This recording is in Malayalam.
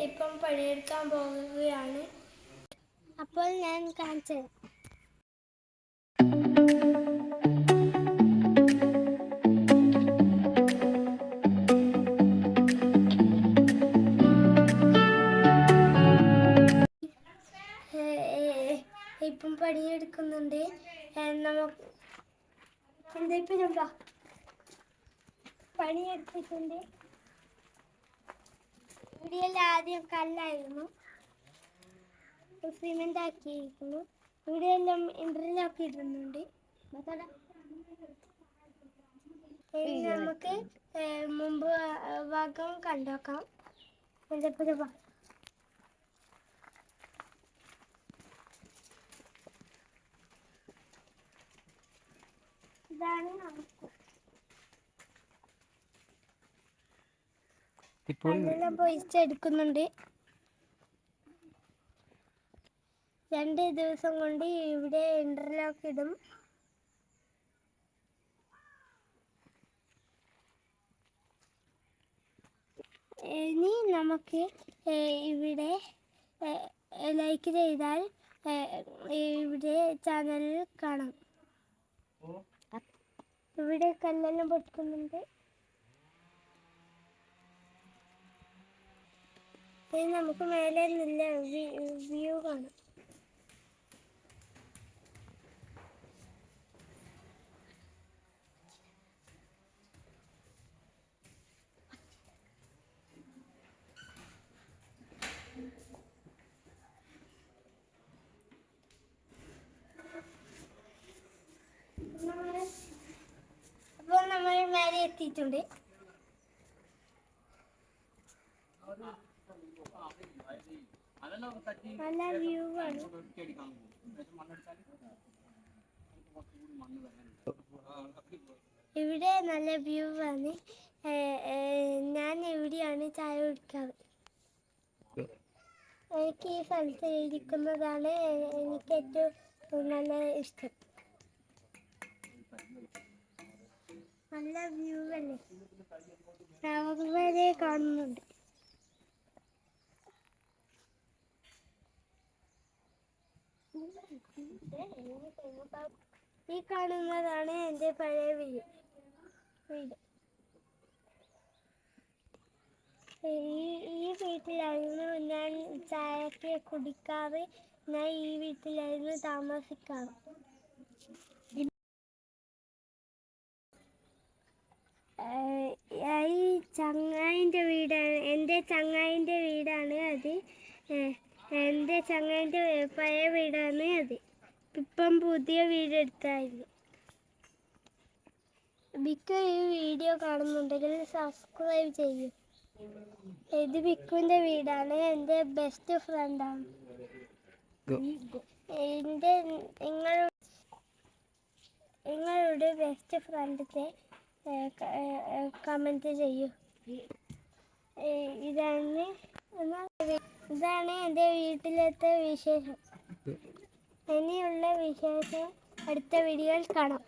ഇപ്പം പണിയെടുക്കാൻ പോകുകയാണ്. അപ്പോൾ ഞാൻ കാണിച്ചത് ഇപ്പം പണിയെടുക്കുന്നുണ്ട്. നമുക്ക് എന്താ പണിയെടുത്തിട്ടുണ്ട്. ഇവിടെയെല്ലാം ആദ്യം കല്ലായിരുന്നു, സിമെന്റ് ആക്കിയിരിക്കുന്നു. ഇവിടെയെല്ലാം ഇന്റർലോക്ക് ഇടുന്നുണ്ട്. നമുക്ക് മുമ്പ് ഭാഗം കണ്ടോക്കാം. ഇതാണ് നമുക്ക് കല്ലെല്ലാം പൊയിച്ചെടുക്കുന്നുണ്ട്. 2 ദിവസം കൊണ്ട് ഇവിടെ ഇന്റർലോക്ക് ഇടും. ഇനി നമുക്ക് ഇവിടെ ലൈക്ക് ചെയ്താൽ ഇവിടെ ചാനലിൽ കാണാം. ഇവിടെ കല്ലെല്ലാം പൊട്ടിക്കുന്നുണ്ട്. ഇനി നമുക്ക് മേലെ നല്ല വ്യൂ കാണാം. അപ്പോൾ നമ്മൾ മേലെ എത്തിയിട്ടുണ്ട്. നല്ല വ്യൂ ആണ്. ഇവിടെ നല്ല വ്യൂ ആണ്. ഞാൻ ഇവിടെയാണ് ചായ കുടിക്കാറ്. എനിക്ക് ഈ സ്ഥലത്ത് ഇരിക്കുന്നതാണ് എനിക്ക് ഏറ്റവും നല്ല ഇഷ്ടം. നല്ല വ്യൂ അല്ലേ, ടവർ വരെ കാണുന്നുണ്ട്. ഈ കാണുന്നതാണ് എൻ്റെ പഴയ വീട്. ഈ വീട്ടിലായിരുന്നു ഞാൻ ചായക്ക് കുടിക്കാറ്. ഞാൻ ഈ വീട്ടിലായിരുന്നു താമസിക്കാറ്. ഈ ചങ്ങായിൻ്റെ വീടാണ്, എൻ്റെ ചങ്ങായിൻ്റെ വീടാണ് അത്. എൻ്റെ ചങ്ങായിൻ്റെ പഴയ വീടാണ് അത്. ഇപ്പം പുതിയ വീടെടുത്തായിരുന്നു. ബിക്കു ഈ വീഡിയോ കാണുന്നുണ്ടെങ്കിൽ സബ്സ്ക്രൈബ് ചെയ്യൂ. ഇത് ബിക്കുവിൻ്റെ വീടാണ്, എൻ്റെ ബെസ്റ്റ് ഫ്രണ്ടാണ്. നിങ്ങളുടെ ബെസ്റ്റ് ഫ്രണ്ടിനെ കമൻറ്റ് ചെയ്യൂ. ഇതാണ് എൻ്റെ വീട്ടിലത്തെ വിശേഷം. ഇനിയുള്ള വിശേഷം അടുത്ത വീഡിയോയിൽ കാണാം.